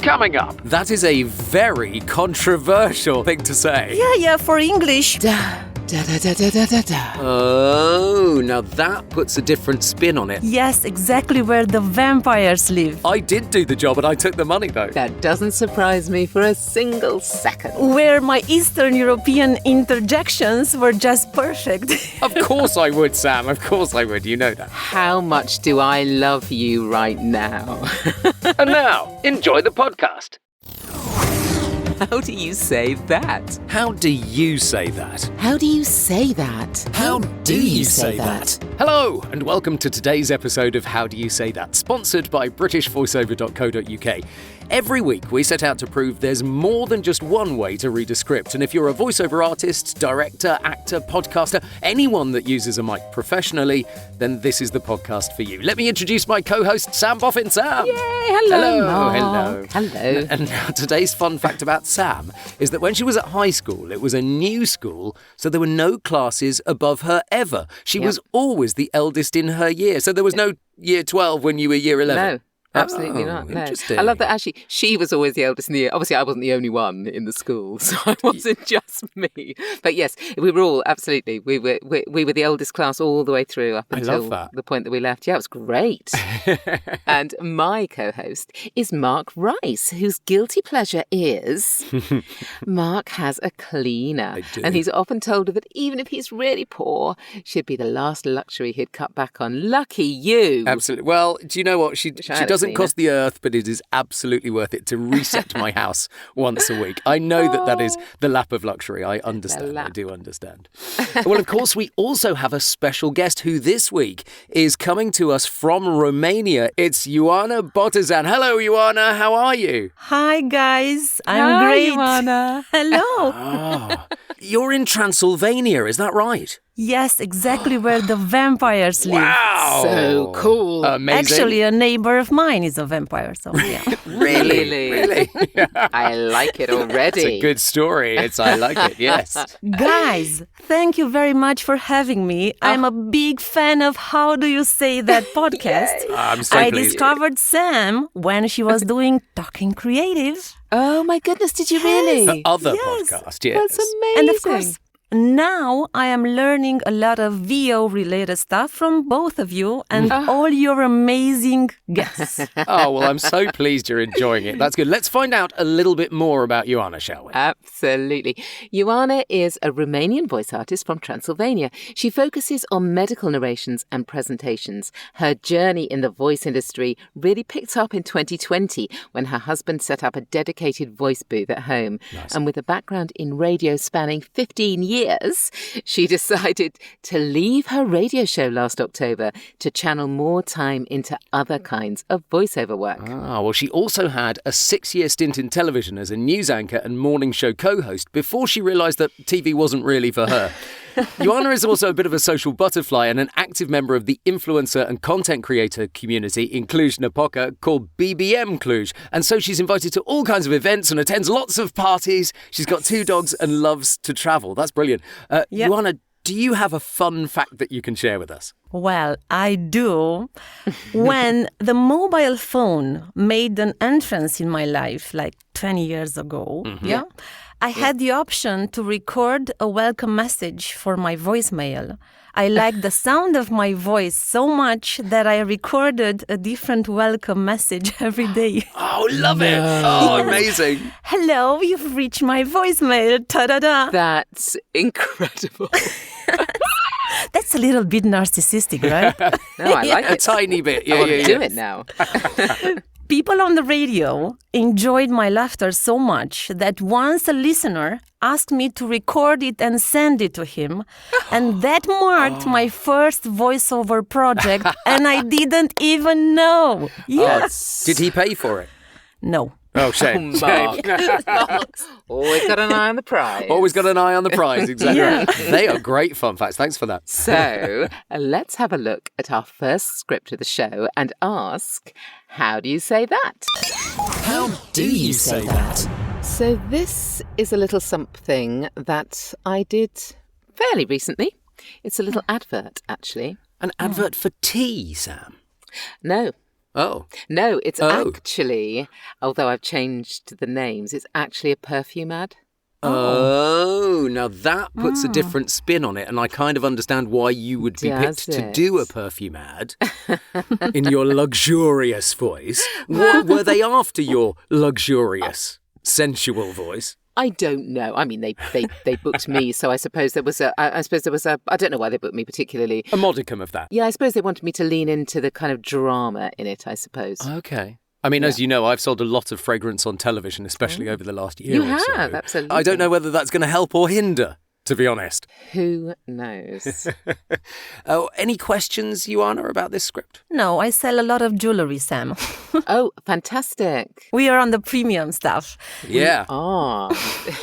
Coming up, that is a very controversial thing to say. Yeah, for English. Da, da, da, da, da, da, da. Oh, now that puts a different spin on it. Yes, exactly where the vampires live. I did do the job and I took the money though. That doesn't surprise me for a single second. Where my Eastern European interjections were just perfect. Of course I would, Sam. Of course I would. You know that. How much do I love you right now? And now, enjoy the podcast. How do you say that? How do you say that? How do you say that? How do you say that? Hello, and welcome to today's episode of How Do You Say That, sponsored by BritishVoiceover.co.uk. Every week, we set out to prove there's more than just one way to read a script, and if you're a voiceover artist, director, actor, podcaster, anyone that uses a mic professionally, then this is the podcast for you. Let me introduce my co-host, Sam Boffin. Sam! Yay! Hello, Mark. Hello. And now today's fun fact about Sam is that when she was at high school, it was a new school, so there were no classes above her ever. She was always the eldest in her year, so there was no year 12 when you were year 11. No. Absolutely not. No. Interesting. I love that actually she was always the eldest in the year. Obviously, I wasn't the only one in the school, so it wasn't just me. But yes, we were all absolutely. We were the eldest class all the way through up until the point that we left. Yeah, it was great. And my co-host is Mark Rice, whose guilty pleasure is Mark has a cleaner, and he's often told her that even if he's really poor, she'd be the last luxury he'd cut back on. Lucky you. Absolutely. Well, do you know what? She doesn't cost the earth, but it is absolutely worth it to reset my house once a week. I know that is the lap of luxury. I understand. I do understand. Well, of course, we also have a special guest who this week is coming to us from Romania. It's Ioana Botezan. Hello, Ioana. How are you? Hi, guys. I'm great. Ioana. Hello. You're in Transylvania, is that right? Yes, exactly where the vampires live. Wow! So cool. Amazing. Actually, a neighbor of mine is a vampire, so yeah. Really? I like it already. It's a good story. I like it, yes. Guys, thank you very much for having me. I'm a big fan of How Do You Say That podcast. I'm so I pleased. discovered Sam when she was doing Talking Creative. Oh my goodness, did you really? The other podcast, yes. That's amazing. And of course, now I am learning a lot of VO-related stuff from both of you and all your amazing guests. Oh, well, I'm so pleased you're enjoying it. That's good. Let's find out a little bit more about Ioana, shall we? Absolutely. Ioana is a Romanian voice artist from Transylvania. She focuses on medical narrations and presentations. Her journey in the voice industry really picked up in 2020 when her husband set up a dedicated voice booth at home. Nice. And with a background in radio spanning 15 years, she decided to leave her radio show last October to channel more time into other kinds of voiceover work. Ah, well, she also had a 6-year stint in television as a news anchor and morning show co-host before she realised that TV wasn't really for her. Ioana is also a bit of a social butterfly and an active member of the influencer and content creator community in Cluj-Napoca called BBM Cluj. And so she's invited to all kinds of events and attends lots of parties. She's got 2 dogs and loves to travel. That's brilliant. Ioana, do you have a fun fact that you can share with us? Well, I do. When the mobile phone made an entrance in my life, like 20 years ago, I had the option to record a welcome message for my voicemail. I liked the sound of my voice so much that I recorded a different welcome message every day. Oh, love it. Oh, amazing. Hello, you've reached my voicemail. Ta-da-da. That's incredible. That's a little bit narcissistic, right? No, I like A it. tiny bit. I want to do it now. People on the radio enjoyed my laughter so much that once a listener asked me to record it and send it to him. And that marked my first voiceover project, and I didn't even know. Yes. Did he pay for it? No. Oh, shame. Mark. Always got an eye on the prize. Always got an eye on the prize, exactly. They are great fun facts. Thanks for that. So let's have a look at our first script of the show and ask, how do you say that? How do you say that? So this is a little something that I did fairly recently. It's a little advert, actually. An advert for tea, Sam. No, Oh. No, it's actually, although I've changed the names, it's actually a perfume ad. Oh, now that puts a different spin on it, and I kind of understand why you would be picked to do a perfume ad in your luxurious voice. Were they after your luxurious, sensual voice? I don't know. I mean, they booked me, so I suppose there was a. I don't know why they booked me particularly. A modicum of that. Yeah, I suppose they wanted me to lean into the kind of drama in it, I suppose. Okay. I mean, as you know, I've sold a lot of fragrance on television, especially over the last year or so. You have, absolutely. I don't know whether that's going to help or hinder, to be honest. Who knows? Any questions, Ioana, about this script? No, I sell a lot of jewelry, Sam. Oh, fantastic. We are on the premium stuff. Yeah. Oh.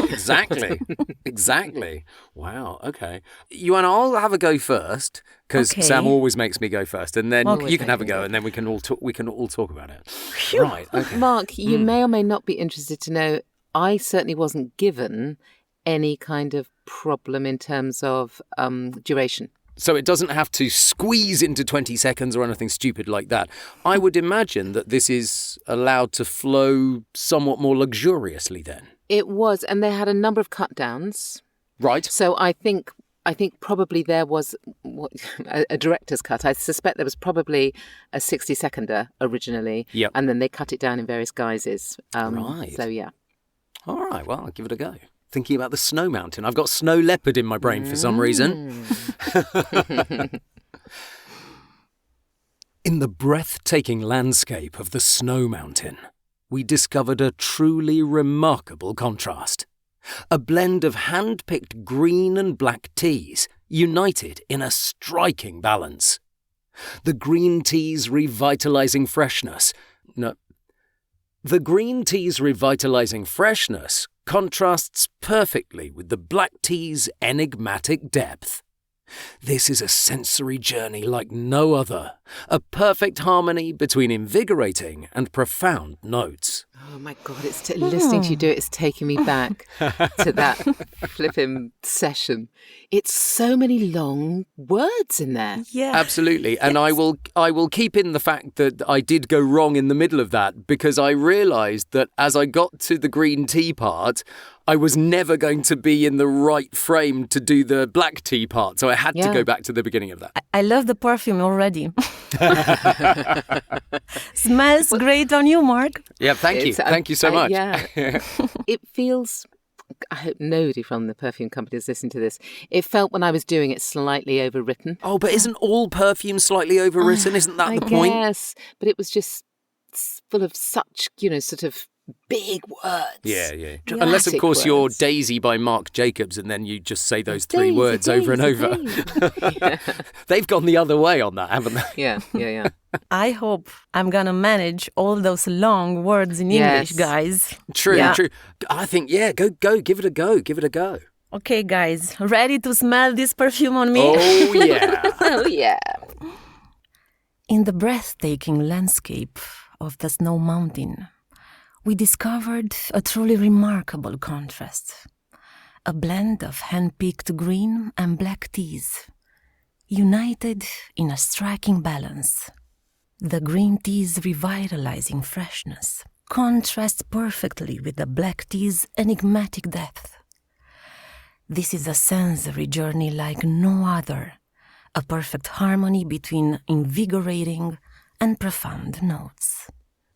Exactly. Exactly. Wow. Okay. Ioana, I'll have a go first because Sam always makes me go first, and then you can have a go, and then we can all talk about it. Phew. Right. Okay. Mark, you may or may not be interested to know, I certainly wasn't given any kind of problem in terms of duration. So it doesn't have to squeeze into 20 seconds or anything stupid like that. I would imagine that this is allowed to flow somewhat more luxuriously then. It was, and they had a number of cut downs. Right. So I think probably there was a director's cut. I suspect there was probably a 60-seconder originally. Yep. And then they cut it down in various guises. Right. So, yeah. All right. Well, I'll give it a go. Thinking about the snow mountain. I've got snow leopard in my brain for some reason. In the breathtaking landscape of the snow mountain, we discovered a truly remarkable contrast. A blend of hand-picked green and black teas united in a striking balance. The green tea's revitalising freshness contrasts perfectly with the black tea's enigmatic depth. This is a sensory journey like no other, a perfect harmony between invigorating and profound notes. Oh my God, listening to you do it is taking me back to that flipping session. It's so many long words in there. Yeah. Absolutely. And I will keep in the fact that I did go wrong in the middle of that because I realised that as I got to the green tea part, I was never going to be in the right frame to do the black tea part. So I had to go back to the beginning of that. I love the perfume already. Smells great on you, Mark. Yeah, thank you. Thank you so much. Yeah. It feels, I hope nobody from the perfume company is listening to this. It felt when I was doing it slightly overwritten. Oh, but isn't all perfume slightly overwritten? Isn't that the point? Yes, but it was just full of such, sort of big words. Yeah. Unless, of course, you're Daisy by Marc Jacobs and then you just say those three words over and over. Yeah. They've gone the other way on that, haven't they? Yeah. I hope I'm going to manage all those long words in English, guys. True. I think, go, give it a go. Okay, guys, ready to smell this perfume on me? Oh, yeah. Oh, yeah. In the breathtaking landscape of the snow mountain, we discovered a truly remarkable contrast. A blend of hand-picked green and black teas, united in a striking balance. The green tea's revitalising freshness contrasts perfectly with the black tea's enigmatic depth. This is a sensory journey like no other, a perfect harmony between invigorating and profound notes.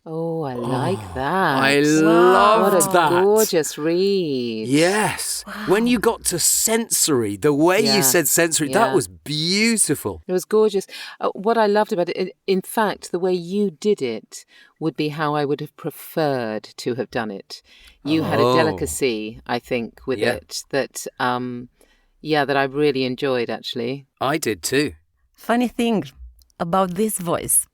Oh, I like that. I loved that. What a gorgeous read. Yes. Wow. When you got to sensory, the way you said sensory, that was beautiful. It was gorgeous. What I loved about it, in fact, the way you did it would be how I would have preferred to have done it. You had a delicacy, I think, with it that I really enjoyed, actually. I did too. Funny thing about this voice.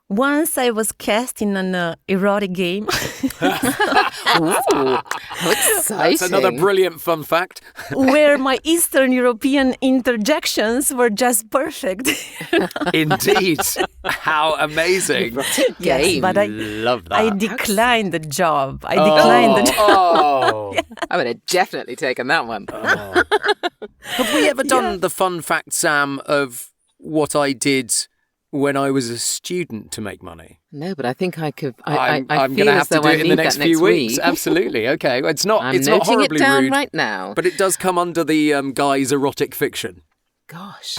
Once I was cast in an erotic game. Ooh, how exciting. That's another brilliant fun fact. Where my Eastern European interjections were just perfect. Indeed. How amazing. Yes, but I love that. I declined the job. I'm going to definitely taken that one. Have we ever done the fun fact, Sam, of what I did when I was a student to make money? No, but I think I could. I'm feel going to have as to though do I it in the need next that few weeks. week. Absolutely. Okay. It's not noting horribly it down rude. right now. But it does come under the guy's erotic fiction. Gosh.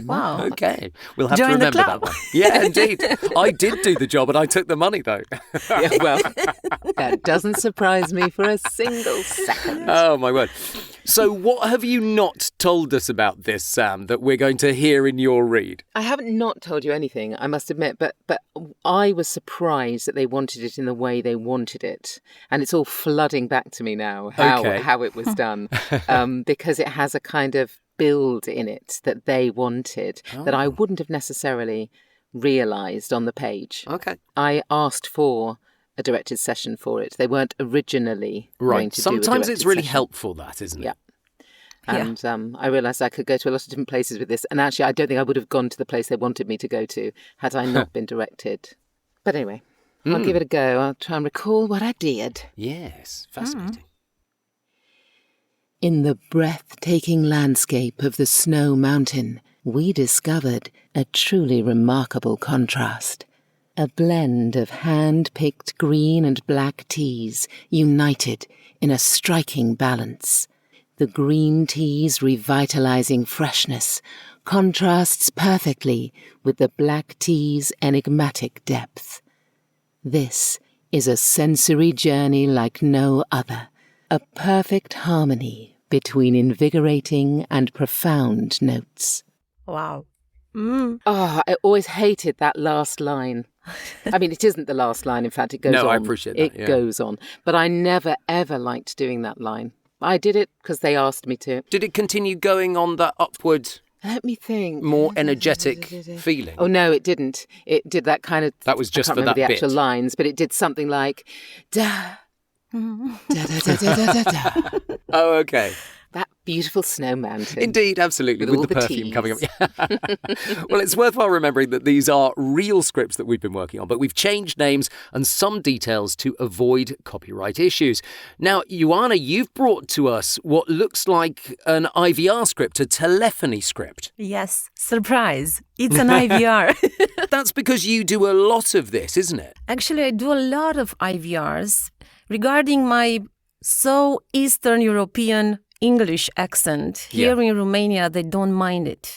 Wow. Okay. We'll have Join to the remember club. that one. Yeah, indeed. I did do the job and I took the money, though. Yeah, well, that doesn't surprise me for a single second. Oh, my word. So what have you not told us about this, Sam, that we're going to hear in your read? I haven't not told you anything, I must admit, but I was surprised that they wanted it in the way they wanted it. And it's all flooding back to me now, how it was done, because it has a kind of build in it that they wanted that I wouldn't have necessarily realised on the page. Okay. I asked for a directed session for it. They weren't originally going to Sometimes do a directed it's really session. helpful, that, isn't it? Yeah. And I realised I could go to a lot of different places with this. And actually, I don't think I would have gone to the place they wanted me to go to had I not been directed. But anyway, I'll give it a go. I'll try and recall what I did. Yes. Fascinating. In the breathtaking landscape of the Snow Mountain, we discovered a truly remarkable contrast. A blend of hand-picked green and black teas united in a striking balance. The green tea's revitalising freshness contrasts perfectly with the black tea's enigmatic depth. This is a sensory journey like no other, a perfect harmony between invigorating and profound notes. Wow. Oh, I always hated that last line. I mean, it isn't the last line. In fact, it goes on. No, I appreciate that. It goes on. But I never, ever liked doing that line. I did it because they asked me to. Did it continue going on that upward, Let me think. more energetic feeling? Oh, no, it didn't. It did that kind of... That was just I can't for remember that the actual bit. lines, but it did something like... Da, da, da, da, da, da, da. Oh, okay. That beautiful snow mountain. Indeed, absolutely, With with all the the perfume teas. coming up. Well, it's worthwhile remembering that these are real scripts that we've been working on, but we've changed names and some details to avoid copyright issues. Now, Ioana, you've brought to us what looks like an IVR script, a telephony script. Yes, surprise. It's an IVR. That's because you do a lot of this, isn't it? Actually, I do a lot of IVRs. Regarding my so Eastern European English accent, here in Romania, they don't mind it.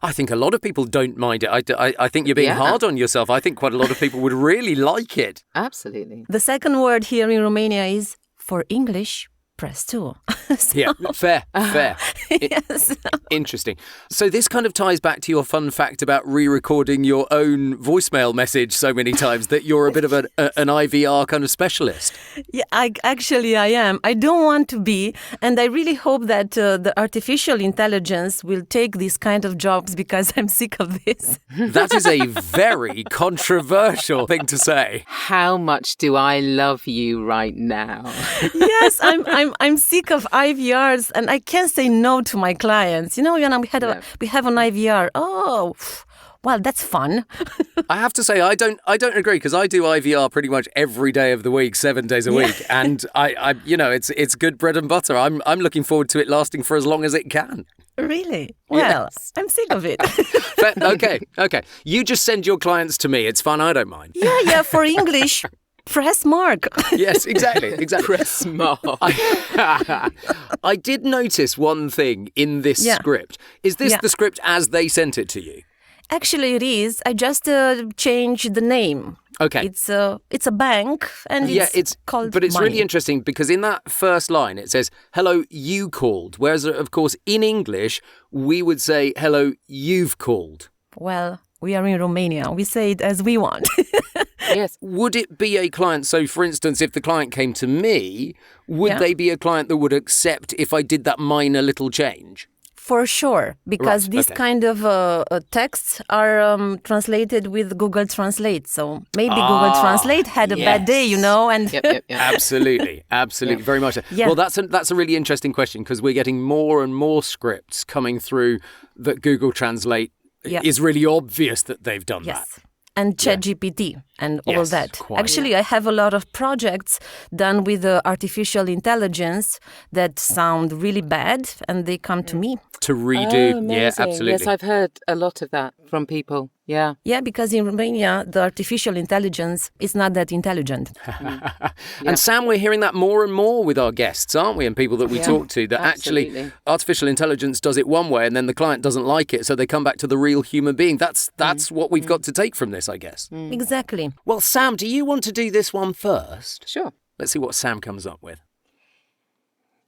I think a lot of people don't mind it. I think you're being hard on yourself. I think quite a lot of people would really like it. Absolutely. The second word here in Romania is for English, press 2. Yeah, fair. Yes. Interesting. So this kind of ties back to your fun fact about re-recording your own voicemail message so many times that you're a bit of an IVR kind of specialist. Yeah, I am. I don't want to be, and I really hope that the artificial intelligence will take these kind of jobs because I'm sick of this. That is a very controversial thing to say. How much do I love you right now? Yes, I'm sick of IVRs, and I can't say no to my clients. You know, Ioana, we have an IVR. Oh, well, that's fun. I have to say, I don't agree, because I do IVR pretty much every day of the week, 7 days a week, and I it's good bread and butter. I'm looking forward to it lasting for as long as it can. Really? Well, Yes. I'm sick of it. Okay. You just send your clients to me. It's fun. I don't mind. Yeah, for English, press mark. Yes, exactly. Press mark. I did notice one thing in this script. Is this the script as they sent it to you? Actually, it is. I just changed the name. Okay. It's a bank, and it's called But it's money. really interesting because in that first line it says, "Hello, you called." Whereas, of course, in English, we would say, "Hello, you've called." Well, we are in Romania. We say it as we want. Yes. Would it be a client? So, for instance, if the client came to me, would they be a client that would accept if I did that minor little change? For sure, because these kind of texts are translated with Google Translate. So maybe Google Translate had a bad day, you know. And Yep. Absolutely, very much so. Yeah. Well, that's a really interesting question because we're getting more and more scripts coming through that Google Translate is really obvious that they've done that. And ChatGPT and all that. Quite. Actually, I have a lot of projects done with artificial intelligence that sound really bad, and they come to me. To redo, Oh, amazing. absolutely. Yes, I've heard a lot of that from people. Yeah. Yeah, because in Romania, the artificial intelligence is not that intelligent. And Sam, we're hearing that more and more with our guests, aren't we? And people that we talk to, that actually artificial intelligence does it one way and then the client doesn't like it, so they come back to the real human being. That's what we've got to take from this, I guess. Exactly. Well, Sam, do you want to do this one first? Sure. Let's see what Sam comes up with.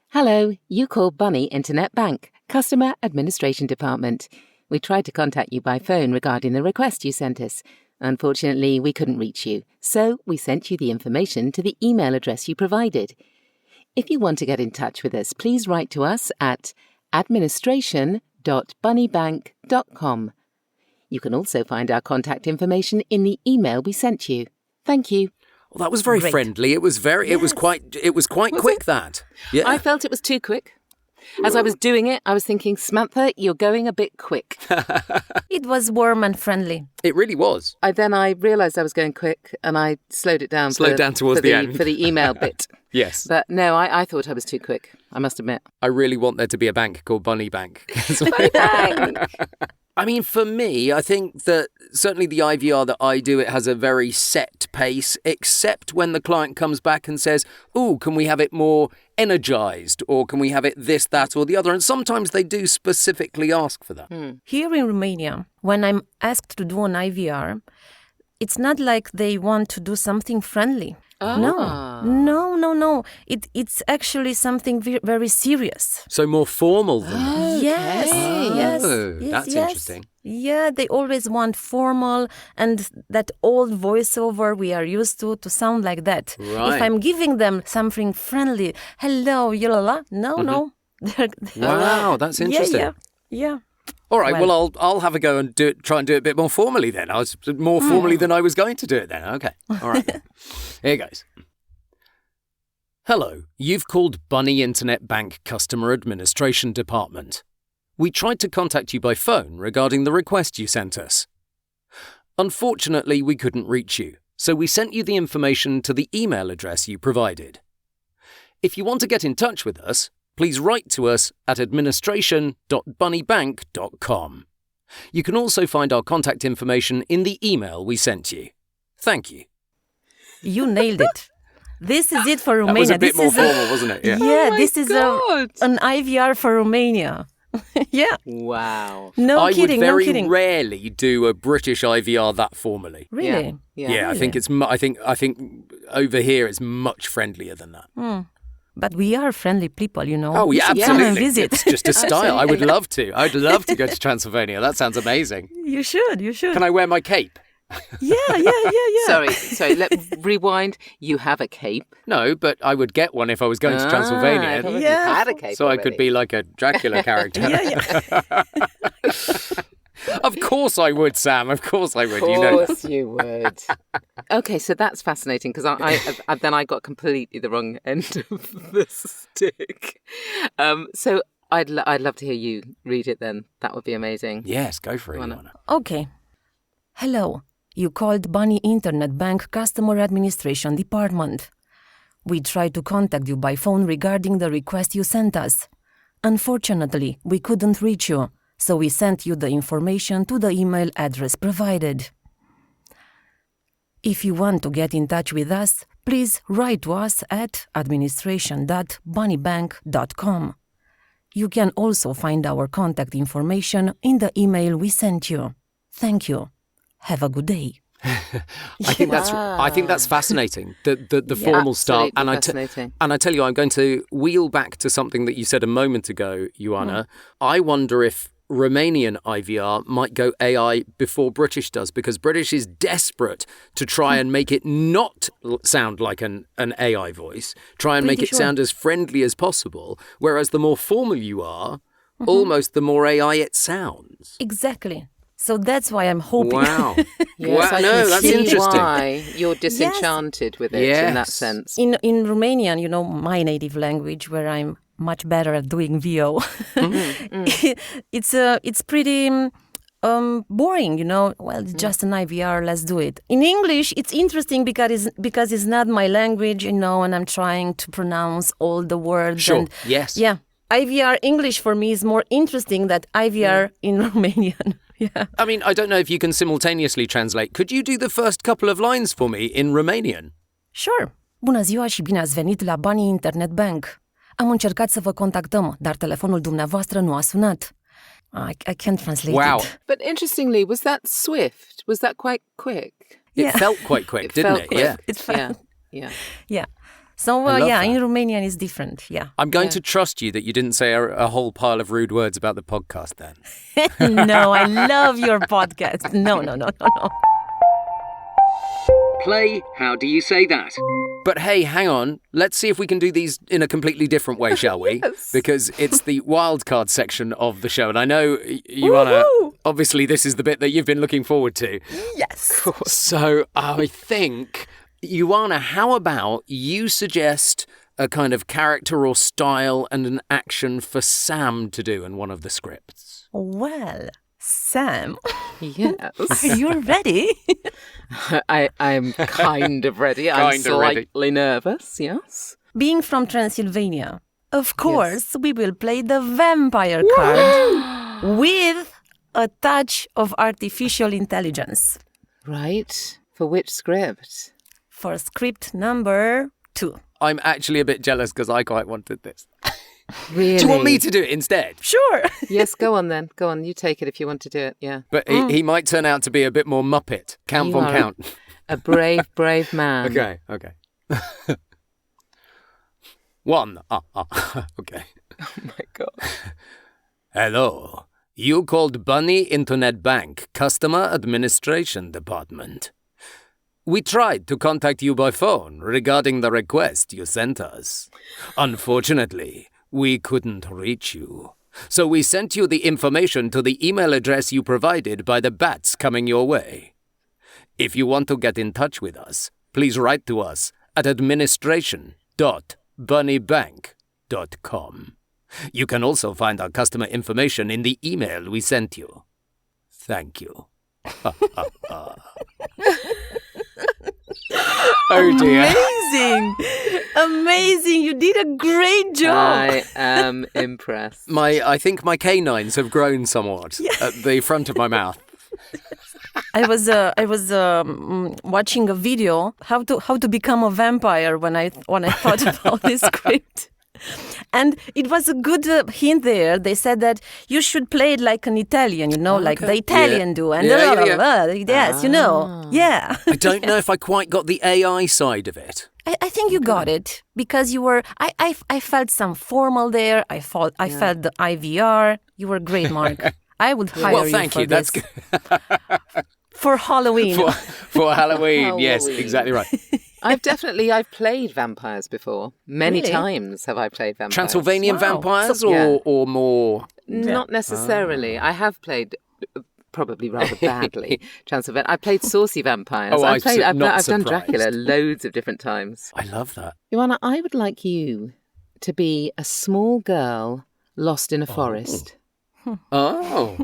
Hello, you called Bunny Internet Bank, Customer Administration Department. We tried to contact you by phone regarding the request you sent us. Unfortunately, we couldn't reach you, so we sent you the information to the email address you provided. If you want to get in touch with us, please write to us at administration.bunnybank.com. You can also find our contact information in the email we sent you. Thank you. Well, that was very friendly. It was quite quick. That. Yeah. I felt it was too quick. As I was doing it, I was thinking, Samantha, you're going a bit quick. It was warm and friendly. It really was. Then I realised I was going quick and I slowed it down. Towards the end. For the email bit. Yes. But no, I thought I was too quick, I must admit. I really want there to be a bank called Bunny Bank. Bunny Bank! I mean, for me, I think that certainly the IVR that I do, it has a very set pace, except when the client comes back and says, "Oh, can we have it more energised? Or can we have it this, that or the other?" And sometimes they do specifically ask for that. Here in Romania, when I'm asked to do an IVR, it's not like they want to do something friendly. No. It's actually something very serious. So more formal than that. Yes. That's interesting. Yeah, they always want formal and that old voiceover we are used to sound like that. Right. If I'm giving them something friendly, hello, yalala, no. Wow, that's interesting. Yeah. All right, well I'll have a go and try and do it a bit more formally then. I was more formally than I was going to do it then. Okay, all right. Here goes. Hello, you've called Bunny Internet Bank Customer Administration Department. We tried to contact you by phone regarding the request you sent us. Unfortunately, we couldn't reach you, so we sent you the information to the email address you provided. If you want to get in touch with us, please write to us at administration.bunnybank.com. You can also find our contact information in the email we sent you. Thank you. You nailed it. This is it for Romania. That was a bit more formal, wasn't it? Yeah, this is an IVR for Romania. Yeah. Wow. No kidding. I would very rarely do a British IVR that formally. Really? Yeah. Really? I think I think over here it's much friendlier than that. But we are friendly people, you know. Oh, yeah, absolutely. absolutely. Come and visit. It's just a style. I would love to. I'd love to go to Transylvania. That sounds amazing. You should. Can I wear my cape? Yeah. Sorry, let's rewind. You have a cape? No, but I would get one if I was going to Transylvania. You had a cape so already. I could be like a Dracula character. Yeah. Of course I would, Sam. Of course I would. Of course you would. Okay, so that's fascinating because I got completely the wrong end of the stick. So I'd love to hear you read it then. That would be amazing. Yes, go for it, Ioana. Okay. Hello. You called Bunny Internet Bank Customer Administration Department. We tried to contact you by phone regarding the request you sent us. Unfortunately, we couldn't reach you, so we sent you the information to the email address provided. If you want to get in touch with us, please write to us at administration.bunnybank.com. You can also find our contact information in the email we sent you. Thank you. Have a good day. I think that's fascinating. The formal style, and I tell you, I'm going to wheel back to something that you said a moment ago, Ioana. I wonder if Romanian IVR might go AI before British does, because British is desperate to try and make it not sound like an AI voice, try and make it sound as friendly as possible, whereas the more formal you are, almost the more AI it sounds. Exactly. So that's why I'm hoping. Wow. Yes, wow. No, that's interesting. Why you're disenchanted with it in that sense. In Romanian, you know, my native language, where I'm much better at doing VO, it's pretty boring, you know. Well, it's just an IVR, let's do it. In English, it's interesting because it's not my language, you know, and I'm trying to pronounce all the words. Sure, and, yes. Yeah. IVR English for me is more interesting than IVR in Romanian. Yeah. I mean, I don't know if you can simultaneously translate. Could you do the first couple of lines for me in Romanian? Sure. Bună ziua și bine ați venit la Banii Internet Bank. Am încercat să vă contactăm, dar telefonul dumneavoastră nu a sunat. I can't translate it. But interestingly, was that swift? Was that quite quick? It felt quite quick, didn't it? Quick. Yeah. It felt... Yeah. So, that. in Romanian it's different, yeah. I'm going to trust you that you didn't say a whole pile of rude words about the podcast then. No, I love your podcast. No. Play, how do you say that? But hey, hang on. Let's see if we can do these in a completely different way, shall we? Yes. Because it's the wildcard section of the show. And I know, Ioana, obviously this is the bit that you've been looking forward to. Yes. So I think, Ioana, how about you suggest a kind of character or style and an action for Sam to do in one of the scripts? Well, Sam, Yes. are you ready? I'm kind of ready. I'm slightly nervous, yes. Being from Transylvania, of course, we will play the vampire card with a touch of artificial intelligence. Right. For which script? For script number 2. I'm actually a bit jealous because I quite wanted this. Really? Do you want me to do it instead? Sure. Yes, go on then. Go on. You take it if you want to do it, yeah. But he might turn out to be a bit more Muppet. Count You von are Count. A brave man. Okay. One. Okay. Oh my God. Hello. You called Bunny Internet Bank Customer Administration Department. We tried to contact you by phone regarding the request you sent us. Unfortunately, we couldn't reach you. So we sent you the information to the email address you provided by the bats coming your way. If you want to get in touch with us, please write to us at administration.bunnybank.com. You can also find our customer information in the email we sent you. Thank you. Oh dear. Amazing. You did a great job. I am impressed. I think my canines have grown somewhat at the front of my mouth. I was watching a video how to become a vampire when I thought about this script. And it was a good hint there. They said that you should play it like an Italian, like the Italian do. And yes, Yeah. I don't know if I quite got the AI side of it. I think you got it because you were. I felt some formal there. I felt the IVR. You were great, Mark. I would hire thank you for you. this. That's good. For Halloween. For Halloween, yes, exactly right. I've played vampires before. Many times have I played vampires. Transylvanian vampires or more? Not necessarily. I have played probably rather badly Transylvanian. I played saucy vampires. I've done Dracula loads of different times. I love that. Ioana, I would like you to be a small girl lost in a forest. Oh.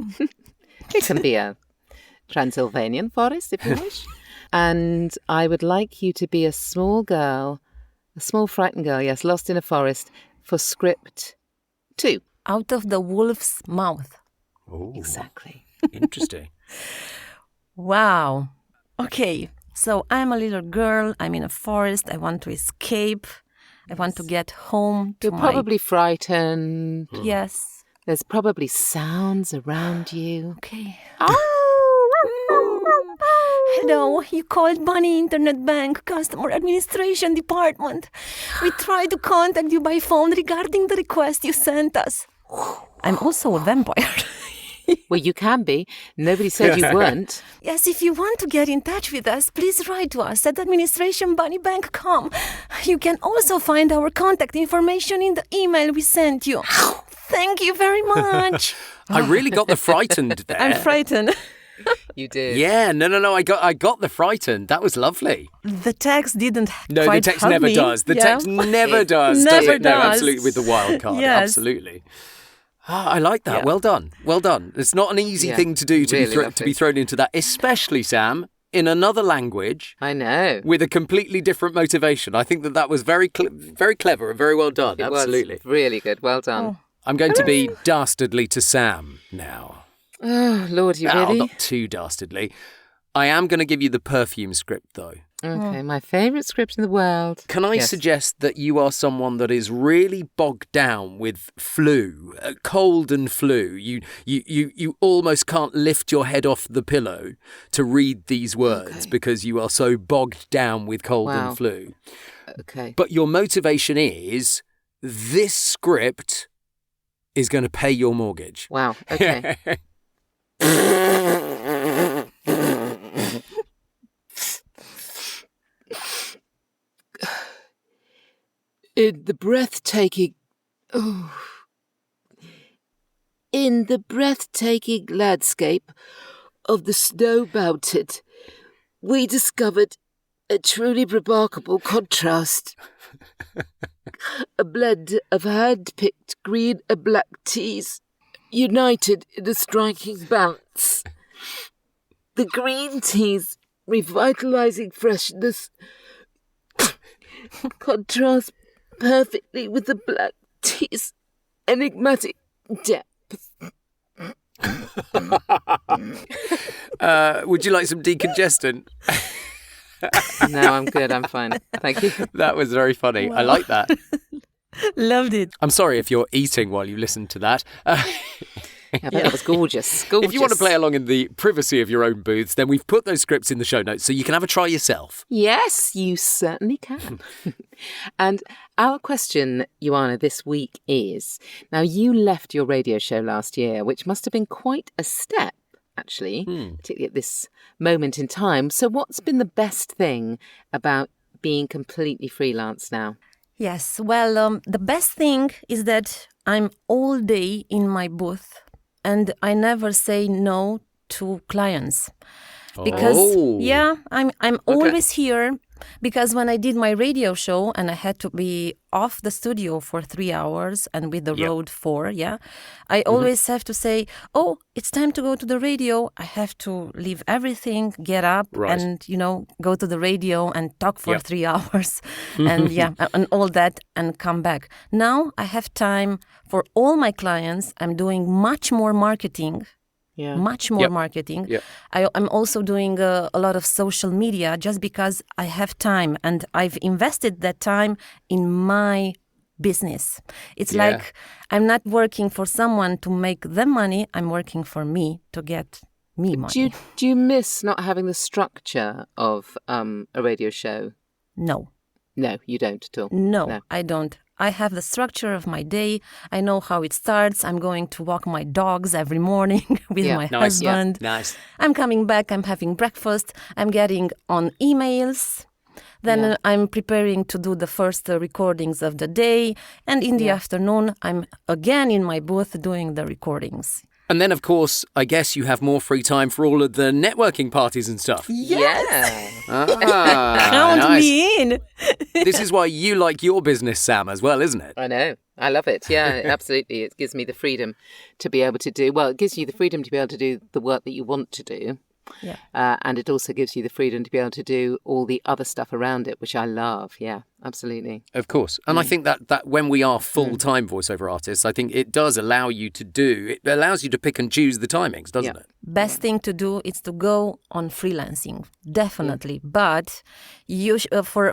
It can be a Transylvanian forest if you wish. And I would like you to be a small girl, a small frightened girl, yes, lost in a forest for script 2. Out of the wolf's mouth. Oh, exactly. Interesting. Wow. Okay, so I'm a little girl. I'm in a forest. I want to escape. I want to get home to You're probably frightened. Yes. There's probably sounds around you. Okay. Hello, you called Bunny Internet Bank Customer Administration Department. We tried to contact you by phone regarding the request you sent us. I'm also a vampire. Well, you can be. Nobody said you weren't. Yes, if you want to get in touch with us, please write to us at administrationbunnybank.com. You can also find our contact information in the email we sent you. Thank you very much. I really got the frightened there. I'm frightened. You did. Yeah, no. I got the frightened. That was lovely. The text didn't. No, quite the text help never me. does. The text never does. Never it? No, does. absolutely with the wild card. Yes. Absolutely. I like that. Yeah. Well done. Well done. It's not an easy thing to do to be thrown into that, especially Sam in another language. I know. With a completely different motivation. I think that was very clever and very well done. It absolutely. was really good. Well done. I'm going to be dastardly to Sam now. Oh, Lord, you really? Not too dastardly. I am going to give you the perfume script, though. Okay, my favourite script in the world. Can I suggest that you are someone that is really bogged down with flu, cold and flu? You almost can't lift your head off the pillow to read these words because you are so bogged down with cold and flu. Okay. But your motivation is this script is going to pay your mortgage. Wow, okay. In the breathtaking landscape of the Snow Mountain, we discovered a truly remarkable contrast. A blend of hand-picked green and black teas, united in a striking balance. The green tea's revitalising freshness contrasts perfectly with the black tea's enigmatic depth. Would you like some decongestant? No, I'm good. I'm fine. Thank you. That was very funny. Wow. I like that. Loved it. I'm sorry if you're eating while you listen to that. That was gorgeous. Gorgeous. If you want to play along in the privacy of your own booths, then we've put those scripts in the show notes so you can have a try yourself. Yes, you certainly can. And our question, Ioana, this week is, now you left your radio show last year, which must have been quite a step, actually, particularly at this moment in time. So what's been the best thing about being completely freelance now? Yes, well, the best thing is that I'm all day in my booth and I never say no to clients. Because, I'm always here. Because when I did my radio show and I had to be off the studio for 3 hours and with the road 4, I always have to say, it's time to go to the radio. I have to leave everything, get up and, go to the radio and talk for 3 hours and and all that and come back. Now I have time for all my clients. I'm doing much more marketing. Much more marketing. I'm also doing a lot of social media just because I have time and I've invested that time in my business. It's like I'm not working for someone to make them money. I'm working for me to get me money. Do you miss not having the structure of a radio show? No. No, you don't at all? No, I don't. I have the structure of my day. I know how it starts. I'm going to walk my dogs every morning with my husband. Nice. I'm coming back. I'm having breakfast. I'm getting on emails. Then I'm preparing to do the first recordings of the day. And in the afternoon, I'm again in my booth doing the recordings. And then, of course, I guess you have more free time for all of the networking parties and stuff. Yes. Count me in. This is why you like your business, Sam, as well, isn't it? I know. I love it. Yeah, absolutely. It gives me the freedom to be able to do, it gives you the freedom to be able to do the work that you want to do. Yeah. And it also gives you the freedom to be able to do all the other stuff around it, which I love. Yeah, absolutely. Of course. And I think that when we are full-time voiceover artists, I think it does allow you it allows you to pick and choose the timings, doesn't it? Best thing to do is to go on freelancing, definitely. But you for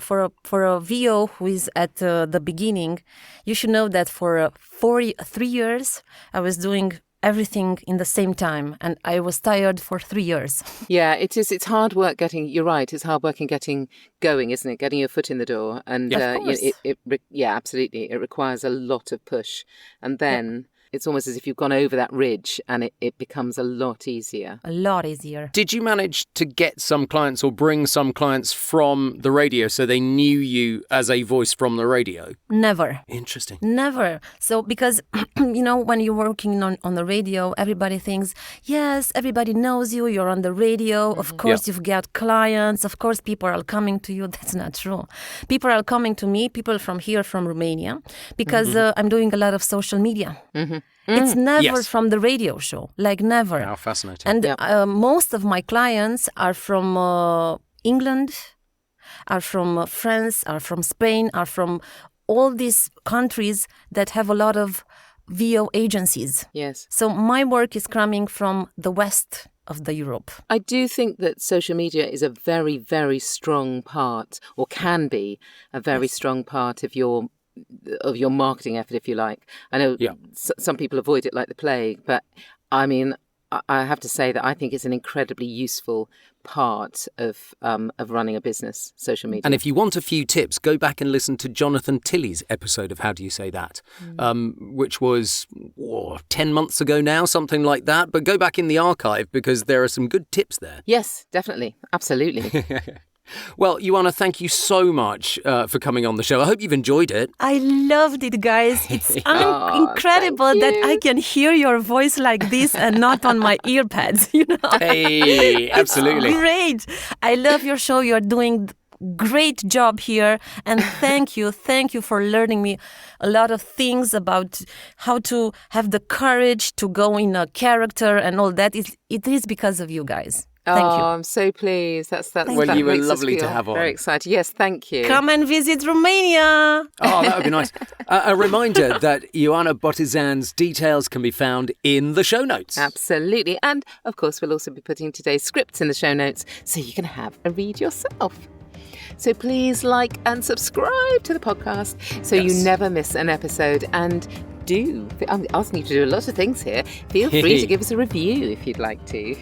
a VO who is at the beginning, you should know that for 3 years, I was doing everything in the same time and I was tired for 3 years. Yeah, it is. It's hard work you're right, it's hard work in getting going, isn't it? Getting your foot in the door. And absolutely. It requires a lot of push. And then it's almost as if you've gone over that ridge and it becomes a lot easier. A lot easier. Did you manage to get some clients or bring some clients from the radio so they knew you as a voice from the radio? Never. Interesting. Never. So because, when you're working on the radio, everybody thinks, yes, everybody knows you, you're on the radio. Of course, you've got clients. Of course, people are coming to you. That's not true. People are coming to me, people from here, from Romania, because I'm doing a lot of social media. It's never from the radio show, like never. How fascinating. And most of my clients are from England, are from France, are from Spain, are from all these countries that have a lot of VO agencies. Yes. So my work is coming from the west of the Europe. I do think that social media is a very, very strong part, or can be a very strong part of your marketing effort, if you like. I know some people avoid it like the plague, but I mean, I have to say that I think it's an incredibly useful part of running a business, social media. And if you want a few tips, go back and listen to Jonathan Tilley's episode of How Do You Say That, which was 10 months ago now, something like that. But go back in the archive because there are some good tips there. Yes, definitely. Absolutely. Well, Ioana, thank you so much for coming on the show. I hope you've enjoyed it. I loved it, guys. It's incredible that I can hear your voice like this and not on my earpads, you know. Hey, absolutely. It's great. I love your show. You're doing great job here. And thank you for learning me a lot of things about how to have the courage to go in a character and all that. It is because of you guys. Thank you. I'm so pleased. Well, you were lovely to have on. Very excited. Yes, thank you. Come and visit Romania. Oh, that would be nice. A reminder that Ioana Botezan's details can be found in the show notes. Absolutely. And, of course, we'll also be putting today's scripts in the show notes so you can have a read yourself. So please like and subscribe to the podcast so you never miss an episode. And I'm asking you to do a lot of things here. Feel free to give us a review if you'd like to.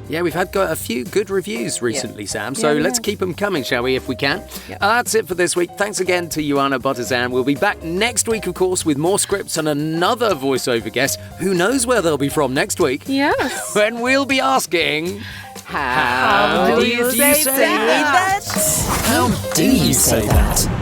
Yeah, we've had a few good reviews recently, Sam. So let's keep them coming, shall we, if we can. Yeah. That's it for this week. Thanks again to Ioana Botezan. We'll be back next week, of course, with more scripts and another voiceover guest. Who knows where they'll be from next week? Yes. When we'll be asking... How do you say that? How do you say that?